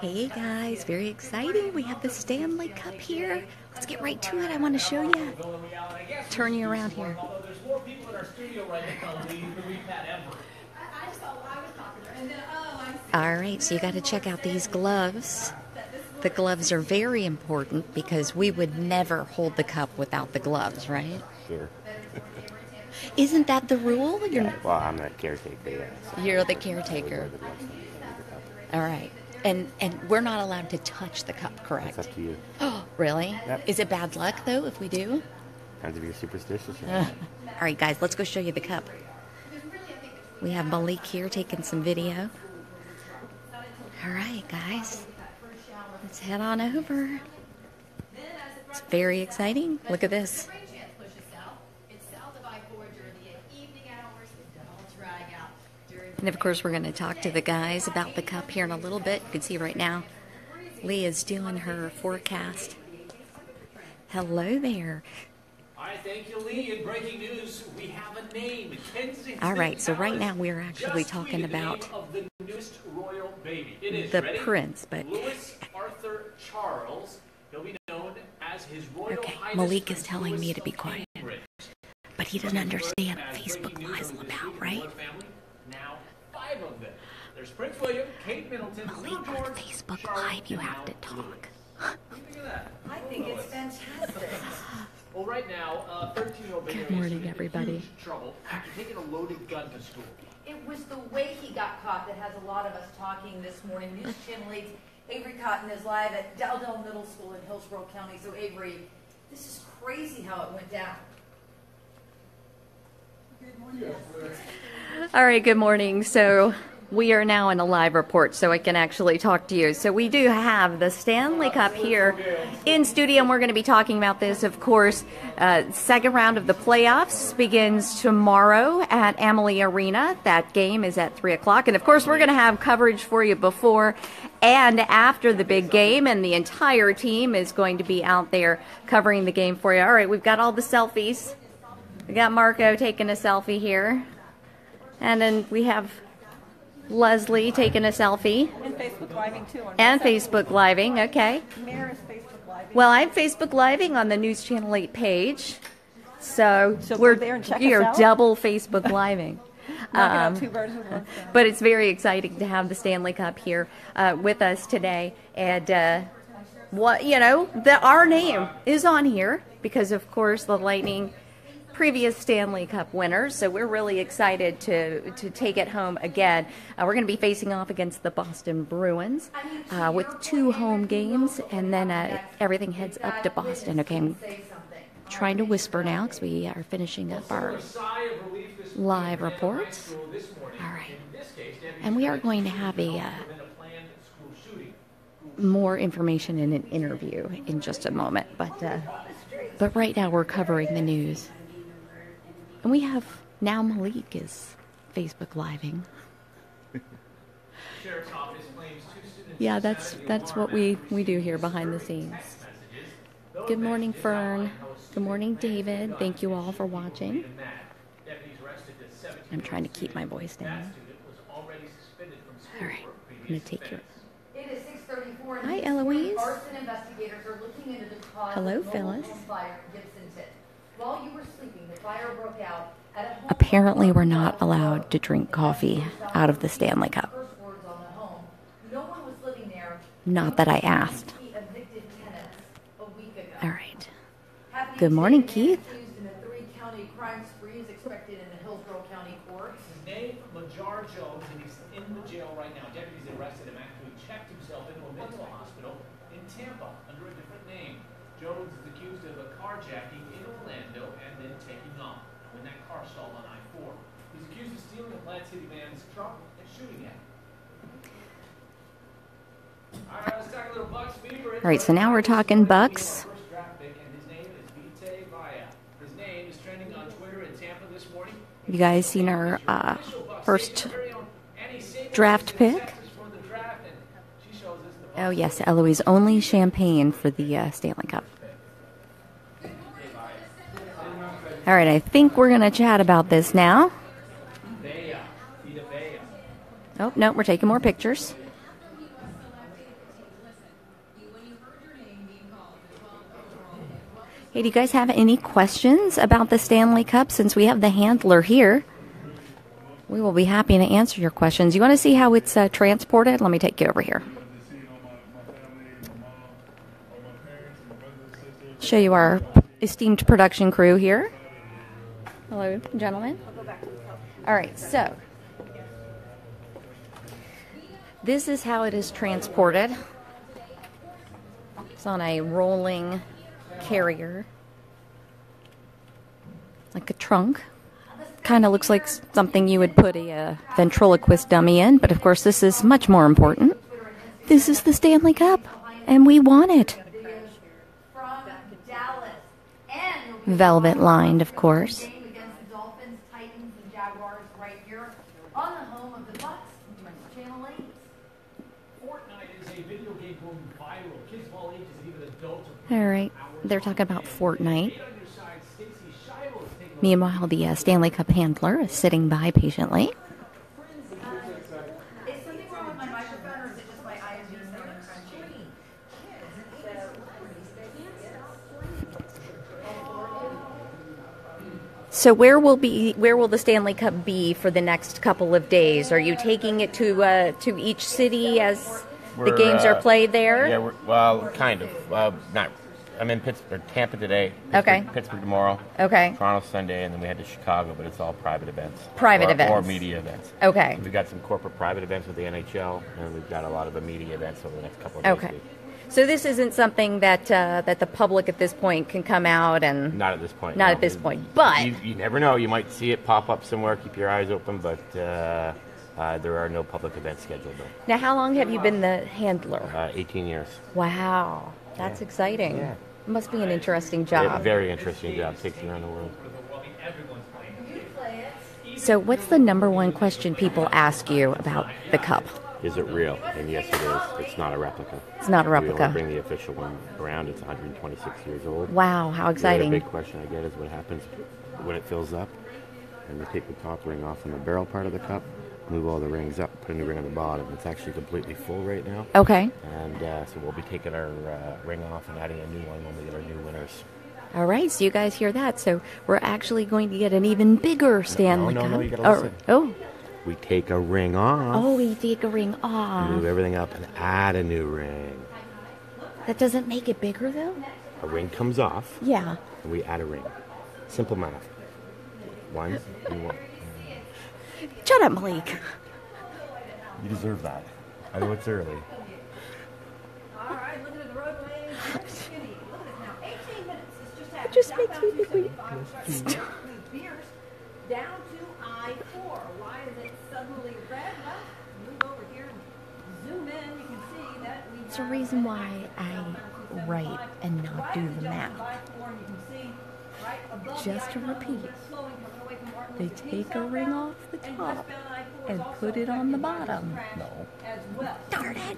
Hey guys, very exciting. We have the Stanley Cup here. Let's get right to it. I want to show you. Turn you around here. All right, so you got to check out these gloves. The gloves are very important because we would never hold the cup without the gloves, right? Sure. Isn't that the rule? Yeah, well, I'm the caretaker, yeah. So You're the caretaker. All right. And we're not allowed to touch the cup, correct? It's up to you. Oh, really? Yep. Is it bad luck, though, if we do? Depends if you're superstitious. All right, guys, let's go show you the cup. We have Malik here taking some video. All right, guys. Let's head on over. It's very exciting. Look at this. And of course, we're going to talk to the guys about the cup here in a little bit. You can see right now, Lee is doing her forecast. Hello there. All right, thank you, Lee. In breaking news, we have a name. All right, so right now we're actually talking about the newest royal baby. It is the prince, but Louis Arthur Charles. He'll be known as His Royal Highness Malik is telling me to be quiet, but he doesn't understand what Facebook Live's all about, right? Now 5 of them. There's Prince William, Kate Middleton, Malik, with Facebook Live, you have to talk. What do you think of that? I think it's fantastic. Well, right now, 13-year-old baby Good morning, is in everybody. huge trouble after taking a loaded gun to school. It was the way he got caught that has a lot of us talking this morning. News Channel 8's Avery Cotton is live at Dowdell Middle School in Hillsborough County. So, Avery, this is crazy how it went down. Good morning. All right, good morning. So we are now in a live report, so I can actually talk to you. So we do have the Stanley Cup here in studio, and we're going to be talking about this, of course. Second round of the playoffs begins tomorrow at Amalie Arena. That game is at 3 o'clock. And, of course, we're going to have coverage for you before and after the big game, and the entire team is going to be out there covering the game for you. All right, we've got all the selfies. We got Marco taking a selfie here. And then we have Leslie taking a selfie. And Facebook Living too. And Facebook Living, okay. Mayor is Facebook Living. Well, I'm Facebook Living on the News Channel 8 page. So we're there and check us you're out? double Facebook Living. Knocking out 2 birds with 1 stone. But it's very exciting to have the Stanley Cup here with us today. And our name is on here because, of course, the Lightning previous Stanley Cup winners, so we're really excited to take it home again. We're going to be facing off against the Boston Bruins with 2 home games, and then everything heads up to Boston. Okay, I'm trying to whisper now because we are finishing up our live reports. All right, and we are going to have more information in an interview in just a moment, but right now we're covering the news. And we have now Malik is Facebook Living. Yeah, that's what we do here behind the scenes. Good morning, Fern. Good morning, David. Thank you all for watching. I'm trying to keep my voice down. All right, I'm going to take your... Hi, Eloise. Hello, Phyllis. While you were sleeping, the fire broke out at a home. Apparently, we're not allowed to drink coffee out of the Stanley Cup. No one was living there. Not that I asked. All right. Good morning, Keith. In a 3-county crime spree is expected in the Hillsborough County courts. His name, Majar Jones, and he's in the jail right now. Deputies arrested him after he checked himself into a mental hospital in Tampa under a different name. Jones is accused of a carjacking in Orlando and then taking off when that car stalled on I-4. He's accused of stealing a Plant City man's truck and shooting at him. All right, let's talk a little Bucks fever. All right, so now we're talking Bucks. First draft pick, and his name is Vitae Vaya. His name is trending on Twitter in Tampa this morning. You guys seen our first draft pick? Oh, yes, Eloise, only champagne for the Stanley Cup. All right, I think we're going to chat about this now. Oh, no, we're taking more pictures. Hey, do you guys have any questions about the Stanley Cup? Since we have the handler here, we will be happy to answer your questions. You want to see how it's transported? Let me take you over here. Show you our esteemed production crew here. Hello, gentlemen. All right, so this is how it is transported. It's on a rolling carrier, like a trunk. Kind of looks like something you would put a ventriloquist dummy in, but of course this is much more important. This is the Stanley Cup, and we want it. Velvet lined, of course. All right, they're talking about Fortnite. Meanwhile, the Stanley Cup handler is sitting by patiently. Is something wrong with my microphone, or is it just my eyes being so crunchy? So where will the Stanley Cup be for the next couple of days? Are you taking it to each city as the games are played there? Yeah, well, kind of. Not. I'm in Tampa today. Okay. Pittsburgh tomorrow. Okay. Toronto Sunday, and then we head to Chicago, but it's all private events. Private events. Or media events. Okay. We've got some corporate private events with the NHL, and we've got a lot of the media events over the next couple of days. Okay. So this isn't something that that the public at this point can come out and... Not at this point. Not no. at this point, but... You never know. You might see it pop up somewhere. Keep your eyes open, but there are no public events scheduled, though. Now, how long have you been the handler? 18 years. Wow. That's exciting. Yeah. It must be an interesting Yeah, job. very interesting job. Takes you around the world. So what's the number one question people ask you about the cup? Is it real? And yes, it is. It's not a replica. It's not a We replica. only bring the official one around. It's 126 years old. Wow, how exciting. The other big question I get is what happens when it fills up. And we take the top ring off from the barrel part of the cup, move all the rings up, put a new ring on the bottom. It's actually completely full right now. Okay. And so we'll be taking our ring off and adding a new one when we get our new winners. All right, so you guys hear that. So we're actually going to get an even bigger Stanley Cup. No, you gotta listen. Oh. We take a ring off. Oh, we take a ring off. Move everything up and add a new ring. That doesn't make it bigger, though? A ring comes off. Yeah. And we add a ring. Simple math. One and one. Shut up, Malik. You deserve that. I know it's early. All right, looking at the roadway. Look at this now. 18 minutes. It's just happened. It just makes me think we... Beers down to I-4. Why is it suddenly red? Well, move over here and zoom in. You can see that we It's a reason why I write and not do the math. Just to repeat, they take a ring off the top and put it on the bottom. No. Darn it!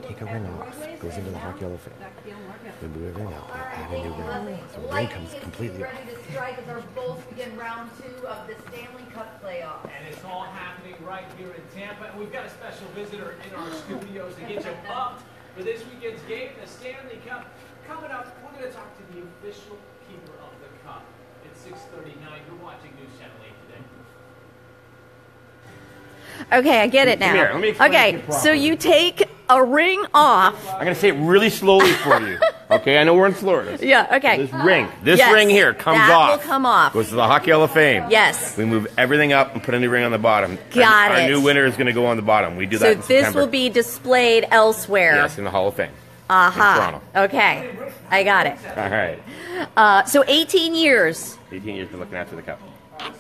Take a ring off. Goes into the Hockey Hall of Fame. We move everything up and add a new ring. So the ring comes completely off. ready to strike as our Bulls begin round 2 of the Stanley Cup playoffs. And it's all happening right here in Tampa. And we've got a special visitor in our studios to get you pumped for this weekend's game, the Stanley Cup. Coming up, we're going to talk to the official keeper of the cup. It's 6:39. You're watching News Channel 8 today. Okay, I get it now. Here, let me explain Okay, it to you so properly. you take a ring off. I'm going to say it really slowly for you. Okay, I know we're in Florida. Yeah, okay. This Yes, ring here comes that off. will come off. Goes to the Hockey Hall of Fame. Yes. We move everything up and put a new ring on the bottom. Got Our it. new winner is going to go on the bottom. We do that So in this September. will be displayed elsewhere. Yes, in the Hall of Fame. Aha. In Toronto. Okay, I got it. All right. So 18 years. 18 years been looking after the cup.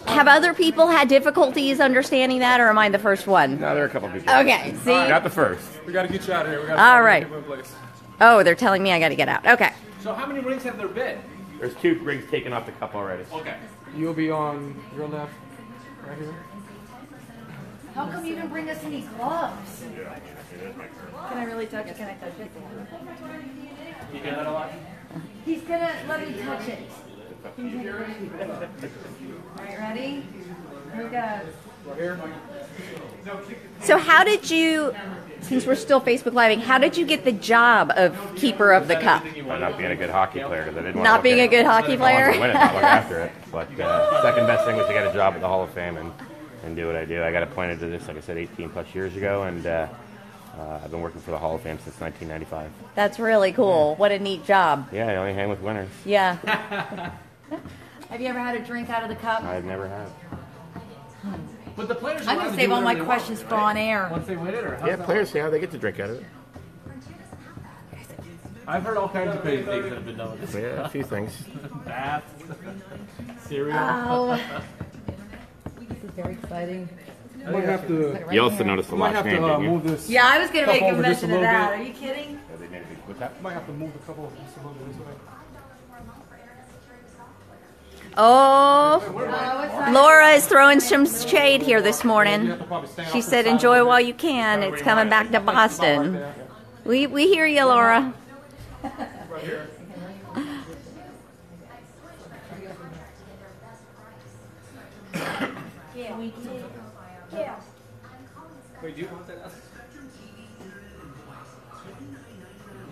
Have other people had difficulties understanding that, or am I the first one? No, there are a couple of people. Okay, see? Not the first. We got to get you out of here. We gotta All find a right. different place. Oh, they're telling me I got to get out. Okay. So how many rings have there been? There's 2 rings taken off the cup already. Okay. You'll be on your left, right here. How come you didn't bring us any gloves? Can I really touch it? Can I touch it? You get that a lot? He's gonna let me touch it. All right, ready? Here we go. Right here. So how did you since we're still Facebook Living, how did you get the job of Keeper of the Cup? By not being a good hockey player, because I didn't want Not to being a good hockey I player? wanted to win it, not look after it. But second best thing was to get a job at the Hall of Fame and do what I do. I got appointed to this, like I said, 18 plus years ago, and I've been working for the Hall of Fame since 1995. That's really cool. What a neat job. Yeah, I only hang with winners. Yeah. Have you ever had a drink out of the cup? I've never had. But the players I'm going to save all my questions for on air. Once they win it, or Yeah, players, yeah, they get to drink out of it. I've heard all kinds of crazy things that have been done with this. Yeah, a few things. Bath, cereal. Oh, this is very exciting. I might have to. You also noticed the Might last have name, to didn't you? move this. Yeah, I was going to Cup make a over just mention a of little that. bit. Are you kidding? Yeah, they made a big- What's that? Might have to move the couple just a little bit this way. Oh, Laura is throwing some shade here this morning. She said, enjoy while you can. It's coming back to Boston. We hear you, Laura. Wait, do you want that?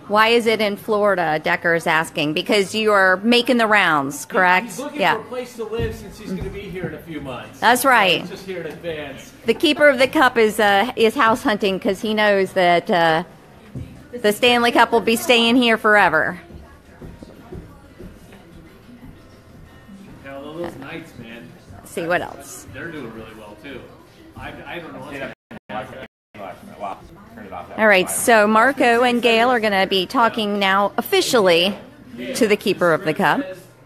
Why is it in Florida, Decker is asking? Because you are making the rounds, correct? He's looking Yeah. for a place to live since he's going to be here in a few months. That's right. So he's just here in advance. The Keeper of the Cup is house hunting because he knows that the Stanley Cup will be staying here forever. Hell, those Knights, man. Let's see what else. They're doing really well, too. I don't know what's happening. All right, so Marco and Gail are going to be talking now officially to the Keeper of the Cup.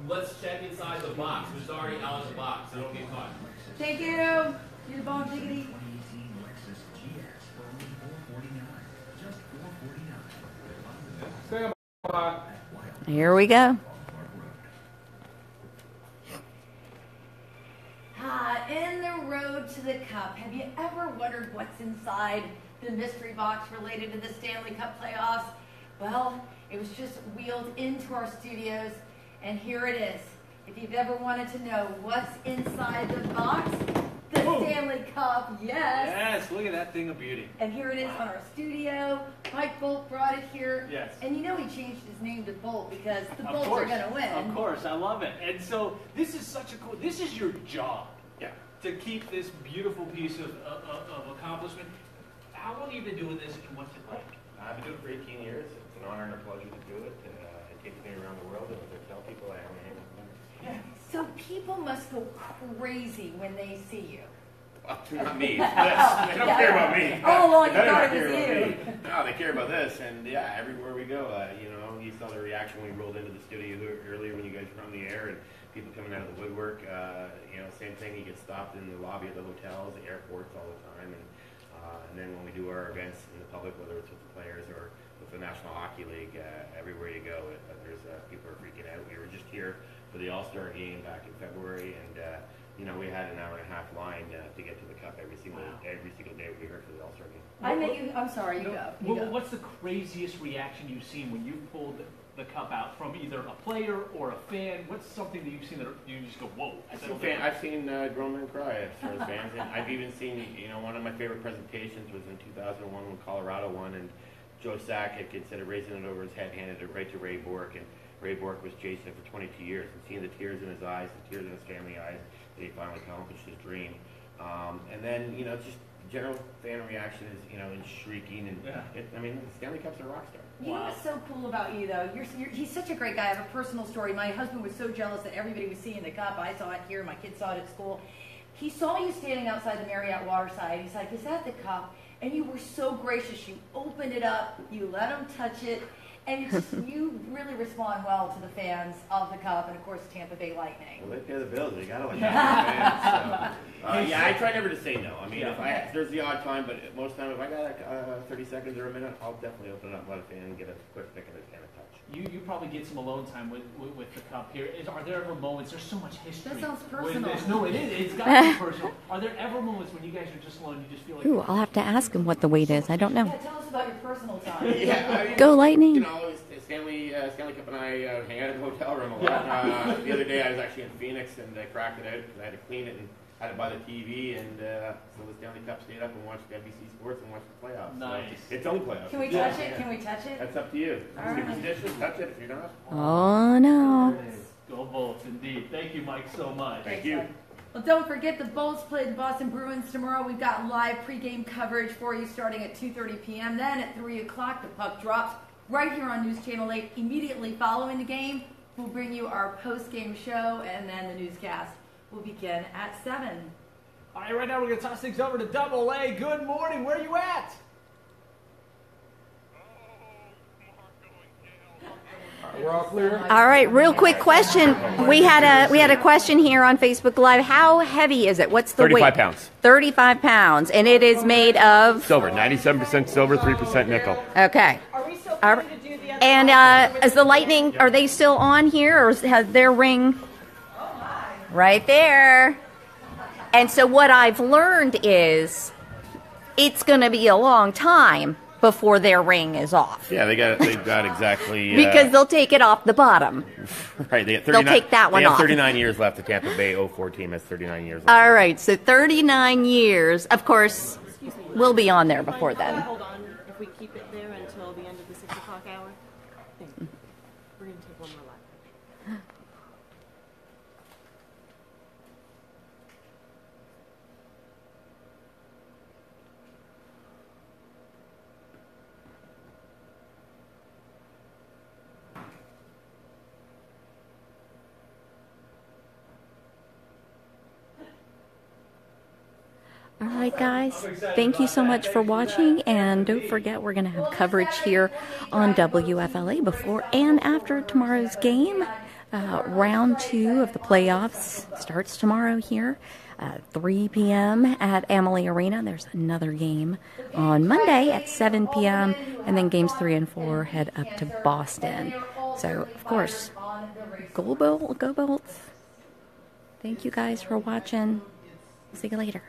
Let's check inside the box, which is already out of the box, so don't get caught. Thank you. You're the bone diggity. Stay on. Here we go. In the road to the cup, have you ever wondered what's inside the mystery box related to the Stanley Cup playoffs? Well, it was just wheeled into our studios, and here it is. If you've ever wanted to know what's inside the box, the Stanley Cup, yes. Yes, look at that thing of beauty. And here it is on our studio. Mike Bolt brought it here. Yes. And you know he changed his name to Bolt because the Of Bolts course. are going to win. Of course, I love it. And so this is such a cool, this is your job. Yeah. To keep this beautiful piece of accomplishment. How long have you been doing this and what's it like? I've been doing it for 18 years. It's an honor and a pleasure to do it. It takes me around the world, and as I tell people, I only hang with winners. So people must go crazy when they see you. Well, not me. They don't care about me. All along you They thought don't it was care about you. me. No, they care about this, and yeah, everywhere we go, you saw the reaction when we rolled into the studio earlier when you guys were on the air, and people coming out of the woodwork. Same thing. You get stopped in the lobby of the hotels, the airports all the time, and then when we do our events in the public, whether it's with the players or with the National Hockey League, everywhere you go, there's people are freaking out. We were just here for the All-Star game back in February, and we had an hour and a half line to get to the cup every single day we were here for the All-Star game. I'm sorry, you go. You go. What's the craziest reaction you've seen when you pulled the cup out from either a player or a fan? What's something that you've seen that you just go, whoa? I've seen grown men cry as far as fans. And I've even seen, one of my favorite presentations was in 2001 when Colorado won, and Joe Sakic, instead of raising it over his head, handed it right to Ray Bourque, and Ray Bourque was chasing it for 22 years, and seeing the tears in his eyes, the tears in his family eyes, that he finally accomplished his dream. And then, just general fan reaction is, in shrieking, and the Stanley Cup's a rock star. You know what's so cool about you, though? He's such a great guy. I have a personal story. My husband was so jealous that everybody was seeing the cup. I saw it here. My kids saw it at school. He saw you standing outside the Meredyth Waterside. He's like, is that the cup? And you were so gracious. You opened it up. You let him touch it. And it's just, you really respond well to the fans of the cup and, of course, Tampa Bay Lightning. Well, they pay the bills. They got to let fans. So, I try never to say no. If there's the odd time, but most of the time, if I got 30 seconds or a minute, I'll definitely open it up, let a fan get a quick pick and a touch. You probably get some alone time with the cup here. Are there ever moments? There's so much history. That sounds personal. No, it is. It's got to be personal. Are there ever moments when you guys are just alone? You just feel like. Ooh, I'll have to ask him what the weight is. I don't know. Yeah, tell us about your personal time. Go Lightning. Stanley Cup and I hang out in the hotel room a lot. The other day I was actually in Phoenix and I cracked it out because I had to clean it and had to buy the TV, and so the Stanley Cup stayed up and watched NBC Sports and watched the playoffs. Nice. So its own playoffs. Can we touch it? Can we touch it? That's up to you. All right. Superstitious, touch it if you're not. Oh, no. Go Bolts, indeed. Thank you, Mike, so much. Thank you. Well, don't forget the Bolts play the Boston Bruins tomorrow. We've got live pregame coverage for you starting at 2:30 p.m. Then at 3 o'clock, the puck drops right here on News Channel 8. Immediately following the game, we'll bring you our post-game show, and then the newscast will begin at 7. All right, right now we're going to toss things over to WFLA. Good morning. Where are you at? We're all clear? All right, real quick question. We had a question here on Facebook Live. How heavy is it? What's the 35 weight? pounds. 35 pounds. And it is made of? Silver, 97% silver, 3% nickel. Okay. Are we still All planning right. to do the other And is the Lightning, are they still on here, or has their ring right there? And so what I've learned is it's going to be a long time before their ring is off. Yeah, they've got exactly Because they'll take it off the bottom. right. They got 39, They'll take that one they have off. 39 years left. The Tampa Bay 04 team has 39 years left. All right, so 39 years. Of course, we'll be on there before then. Hold on. If we keep it there until the end of the 6 o'clock hour, thank you. We're going to take one more lap. All right, guys, thank you so much for watching, and don't forget we're going to have coverage here on WFLA before and after tomorrow's game. Round 2 of the playoffs starts tomorrow here, 3 p.m. at Amalie Arena. There's another game on Monday at 7 p.m., and then games 3 and 4 head up to Boston. So, of course, go Bolts. Thank you guys for watching. See you later.